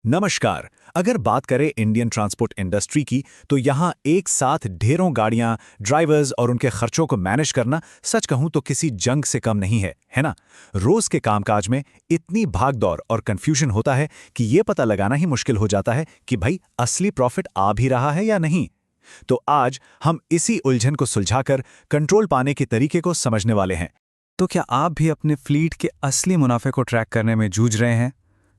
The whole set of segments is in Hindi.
नमस्कार। अगर बात करें इंडियन ट्रांसपोर्ट इंडस्ट्री की, तो यहाँ एक साथ ढेरों गाड़ियाँ, ड्राइवर्स और उनके खर्चों को मैनेज करना सच कहूँ तो किसी जंग से कम नहीं है ना? रोज के कामकाज में इतनी भागदौड़ और कंफ्यूजन होता है कि ये पता लगाना ही मुश्किल हो जाता है कि भाई असली प्रॉफिट आ भी रहा है या नहीं। तो आज हम इसी उलझन को सुलझाकर कंट्रोल पाने के तरीके को समझने वाले हैं। तो क्या आप भी अपने फ्लीट के असली मुनाफे को ट्रैक करने में जूझ रहे हैं?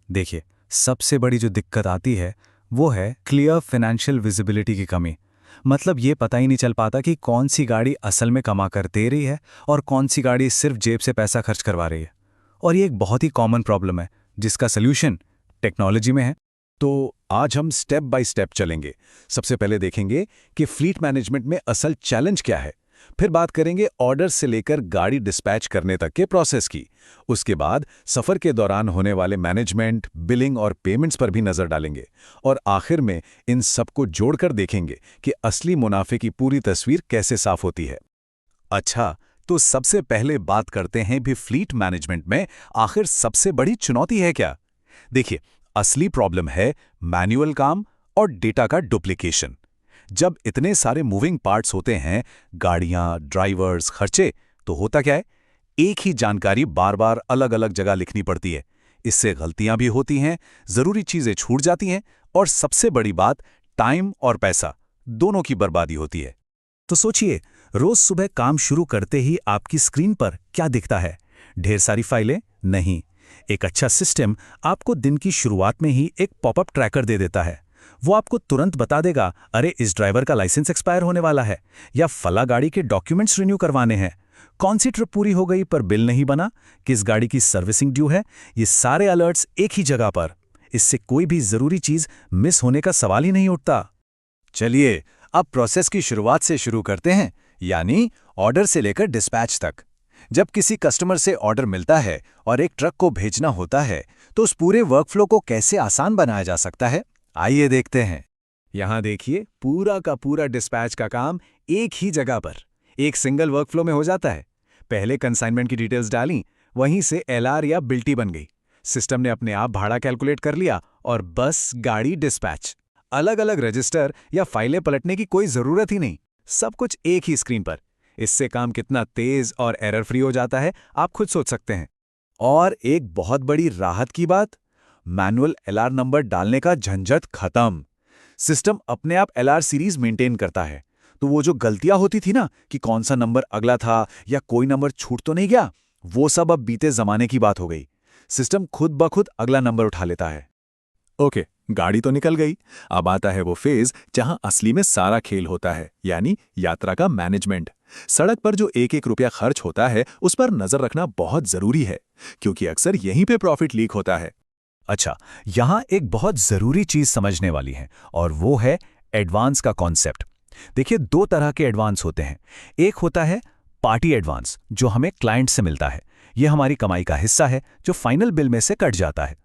देखिए, सबसे बड़ी जो दिक्कत आती है वो है क्लियर फाइनेंशियल विजिबिलिटी की कमी। मतलब ये पता ही नहीं चल पाता कि कौन सी गाड़ी असल में कमा कर दे रही है और कौन सी गाड़ी सिर्फ जेब से पैसा खर्च करवा रही है। और ये एक बहुत ही कॉमन प्रॉब्लम है जिसका सोल्यूशन टेक्नोलॉजी में है। तो आज हम स्टेप बाय स्टेप चलेंगे। सबसे पहले देखेंगे कि फ्लीट मैनेजमेंट में असल चैलेंज क्या है। फिर बात करेंगे ऑर्डर से लेकर गाड़ी डिस्पैच करने तक के प्रोसेस की। उसके बाद सफर के दौरान होने वाले मैनेजमेंट, बिलिंग और पेमेंट्स पर भी नजर डालेंगे। और आखिर में इन सबको जोड़कर देखेंगे कि असली मुनाफे की पूरी तस्वीर कैसे साफ होती है। अच्छा, तो सबसे पहले बात करते हैं भी फ्लीट मैनेजमेंट में आखिर सबसे बड़ी चुनौती है क्या? देखिए, असली प्रॉब्लम है मैनुअल काम और डेटा का डुप्लीकेशन। जब इतने सारे मूविंग पार्ट्स होते हैं, गाड़ियां, ड्राइवर्स, खर्चे, तो होता क्या है, एक ही जानकारी बार बार अलग अलग जगह लिखनी पड़ती है। इससे गलतियां भी होती हैं, जरूरी चीजें छूट जाती हैं और सबसे बड़ी बात, टाइम और पैसा दोनों की बर्बादी होती है। तो सोचिए, रोज सुबह काम शुरू करते ही आपकी स्क्रीन पर क्या दिखता है? ढेर सारी फाइलें? नहीं। एक अच्छा सिस्टम आपको दिन की शुरुआत में ही एक पॉपअप ट्रैकर दे देता है। वो आपको तुरंत बता देगा, अरे इस ड्राइवर का लाइसेंस एक्सपायर होने वाला है, या फला गाड़ी के डॉक्यूमेंट्स रिन्यू करवाने हैं, कौन सी ट्रिप पूरी हो गई पर बिल नहीं बना, किस गाड़ी की सर्विसिंग ड्यू है। ये सारे अलर्ट्स एक ही जगह पर। इससे कोई भी जरूरी चीज मिस होने का सवाल ही नहीं उठता। चलिए, अब प्रोसेस की शुरुआत से शुरू करते हैं, यानी ऑर्डर से लेकर डिस्पैच तक। जब किसी कस्टमर से ऑर्डर मिलता है और एक ट्रक को भेजना होता है, तो उस पूरे वर्कफ्लो को कैसे आसान बनाया जा सकता है, आइए देखते हैं। यहां देखिए, पूरा का पूरा डिस्पैच का काम एक ही जगह पर एक सिंगल वर्कफ्लो में हो जाता है। पहले कंसाइनमेंट की डिटेल्स डाली, वहीं से एलआर या बिल्टी बन गई। सिस्टम ने अपने आप भाड़ा कैलकुलेट कर लिया और बस गाड़ी डिस्पैच। अलग अलग रजिस्टर या फाइलें पलटने की कोई जरूरत ही नहीं, सब कुछ एक ही स्क्रीन पर। इससे काम कितना तेज और एरर फ्री हो जाता है, आप खुद सोच सकते हैं। और एक बहुत बड़ी राहत की बात, मैनुअल एलआर नंबर डालने का झंझट खत्म। सिस्टम अपने आप एलआर सीरीज मेंटेन करता है। तो वो जो गलतियां होती थी ना, कि कौन सा नंबर अगला था या कोई नंबर छूट तो नहीं गया, वो सब अब बीते जमाने की बात हो गई। सिस्टम खुद ब खुद अगला नंबर उठा लेता है। ओके, गाड़ी तो निकल गई। अब आता है वो फेज जहां असली में सारा खेल होता है, यानी यात्रा का मैनेजमेंट। सड़क पर जो एक एक रुपया खर्च होता है, उस पर नजर रखना बहुत जरूरी है, क्योंकि अक्सर यहीं पे प्रॉफिट लीक होता है। अच्छा, यहां एक बहुत जरूरी चीज समझने वाली है, और वो है एडवांस का कॉन्सेप्ट। देखिए, दो तरह के एडवांस होते हैं। एक होता है पार्टी एडवांस, जो हमें क्लाइंट से मिलता है। यह हमारी कमाई का हिस्सा है जो फाइनल बिल में से कट जाता है।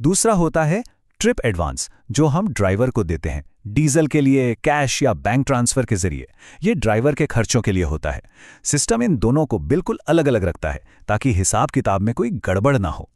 दूसरा होता है ट्रिप एडवांस, जो हम ड्राइवर को देते हैं, डीजल के लिए, कैश या बैंक ट्रांसफर के जरिए। ये ड्राइवर के खर्चों के लिए होता है। सिस्टम इन दोनों को बिल्कुल अलग अलग रखता है ताकि हिसाब किताब में कोई गड़बड़ ना हो।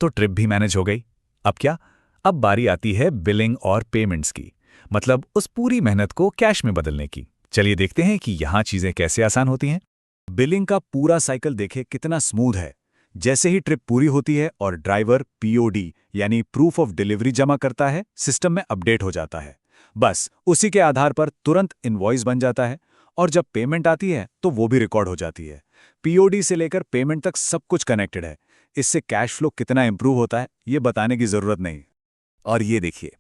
तो ट्रिप भी मैनेज हो गई। अब क्या? अब बारी आती है बिलिंग और पेमेंट्स की, मतलब उस पूरी मेहनत को कैश में बदलने की। चलिए देखते हैं कि यहां चीजें कैसे आसान होती हैं। बिलिंग का पूरा साइकिल देखें कितना स्मूथ है। जैसे ही ट्रिप पूरी होती है और ड्राइवर पीओडी यानी प्रूफ ऑफ डिलीवरी जमा करता है, सिस्टम में अपडेट हो जाता है। बस उसी के आधार पर तुरंत इनवॉइस बन जाता है, और जब पेमेंट आती है तो वो भी रिकॉर्ड हो जाती है। पीओडी से लेकर पेमेंट तक सब कुछ कनेक्टेड है। इससे कैश फ्लो कितना इंप्रूव होता है, ये बताने की जरूरत नहीं। और ये देखिए,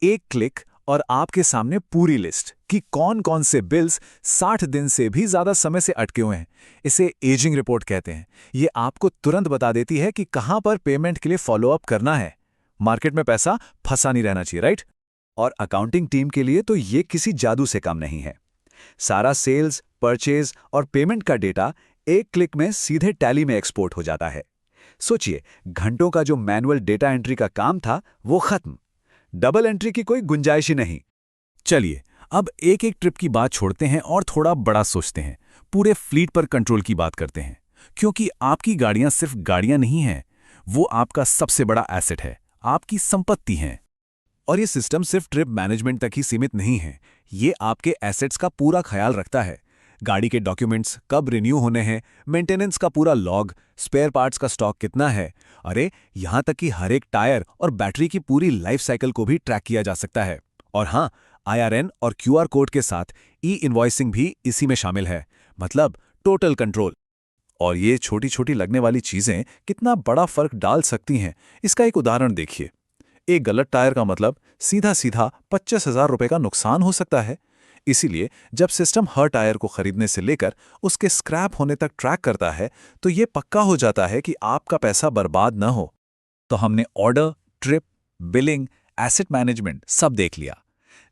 एक क्लिक और आपके सामने पूरी लिस्ट कि कौन कौन से बिल्स 60 दिन से भी ज्यादा समय से अटके हुए हैं। इसे एजिंग रिपोर्ट कहते हैं। ये आपको तुरंत बता देती है कि कहां पर पेमेंट के लिए फॉलो अप करना है। मार्केट में पैसा फंसा नहीं रहना चाहिए, राइट? और अकाउंटिंग टीम के लिए तो ये किसी जादू से कम नहीं है। सारा सेल्स, परचेज और पेमेंट का डेटा एक क्लिक में सीधे टैली में एक्सपोर्ट हो जाता है। सोचिए, घंटों का जो मैनुअल डेटा एंट्री का काम था, वो खत्म। डबल एंट्री की कोई गुंजाइश ही नहीं। चलिए, अब एक एक ट्रिप की बात छोड़ते हैं और थोड़ा बड़ा सोचते हैं। पूरे फ्लीट पर कंट्रोल की बात करते हैं, क्योंकि आपकी गाड़ियां सिर्फ गाड़ियां नहीं हैं, वो आपका सबसे बड़ा एसेट है, आपकी संपत्ति हैं। और ये सिस्टम सिर्फ ट्रिप मैनेजमेंट तक ही सीमित नहीं है, ये आपके एसेट्स का पूरा ख्याल रखता है। गाड़ी के डॉक्यूमेंट्स कब रिन्यू होने हैं, मेंटेनेंस का पूरा लॉग, स्पेयर पार्ट्स का स्टॉक कितना है, अरे यहाँ तक कि हर एक टायर और बैटरी की पूरी लाइफ साइकिल को भी ट्रैक किया जा सकता है। और हाँ, IRN और QR कोड के साथ ई-इनवॉइसिंग भी इसी में शामिल है, मतलब टोटल कंट्रोल। और ये छोटी छोटी लगने वाली चीजें कितना बड़ा फर्क डाल सकती हैं, इसका एक उदाहरण देखिए। एक गलत टायर का मतलब सीधा सीधा 25,000 रुपये का नुकसान हो सकता है। इसीलिए जब सिस्टम हर टायर को खरीदने से लेकर उसके स्क्रैप होने तक ट्रैक करता है, तो ये पक्का हो जाता है कि आपका पैसा बर्बाद न हो। तो हमने order, trip, billing, asset management सब देख लिया,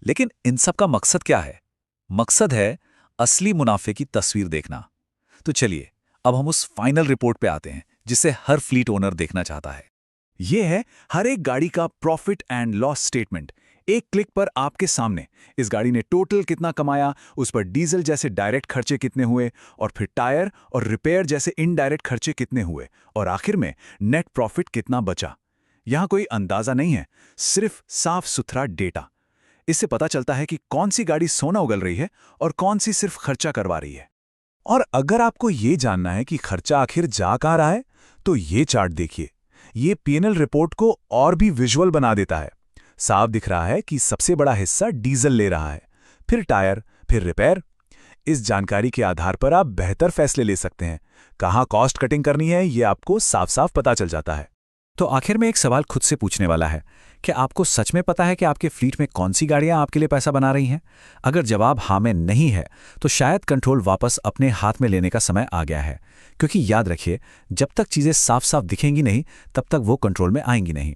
लेकिन इन सब का मकसद क्या है? मकसद है असली मुनाफे की तस्वीर देखना। तो चलिए अब हम उस फाइनल रिपोर्ट पे आते हैं जिसे हर फ्लीट ओनर देखना चाहता है। यह है हर एक गाड़ी का प्रॉफिट एंड लॉस स्टेटमेंट, एक क्लिक पर आपके सामने। इस गाड़ी ने टोटल कितना कमाया, उस पर डीजल जैसे डायरेक्ट खर्चे कितने हुए, और फिर टायर और रिपेयर जैसे इनडायरेक्ट खर्चे कितने हुए, और आखिर में नेट प्रॉफिट कितना बचा। यहां कोई अंदाजा नहीं है, सिर्फ साफ सुथरा डेटा। इससे पता चलता है कि कौन सी गाड़ी सोना उगल रही है और कौन सी सिर्फ खर्चा करवा रही है। और अगर आपको ये जानना है कि खर्चा आखिर जा कहाँ रहा है, तो ये चार्ट देखिए। ये P&L रिपोर्ट को और भी विजुअल बना देता है। साफ दिख रहा है कि सबसे बड़ा हिस्सा डीजल ले रहा है, फिर टायर, फिर रिपेयर। इस जानकारी के आधार पर आप बेहतर फैसले ले सकते हैं। कहाँ कॉस्ट कटिंग करनी है, ये आपको साफ साफ पता चल जाता है। तो आखिर में एक सवाल खुद से पूछने वाला है कि आपको सच में पता है कि आपके फ्लीट में कौन सी गाड़ियां आपके लिए पैसा बना रही हैं? अगर जवाब हाँ में नहीं है, तो शायद कंट्रोल वापस अपने हाथ में लेने का समय आ गया है। क्योंकि याद रखिए, जब तक चीजें साफ साफ दिखेंगी नहीं, तब तक वो कंट्रोल में आएंगी नहीं।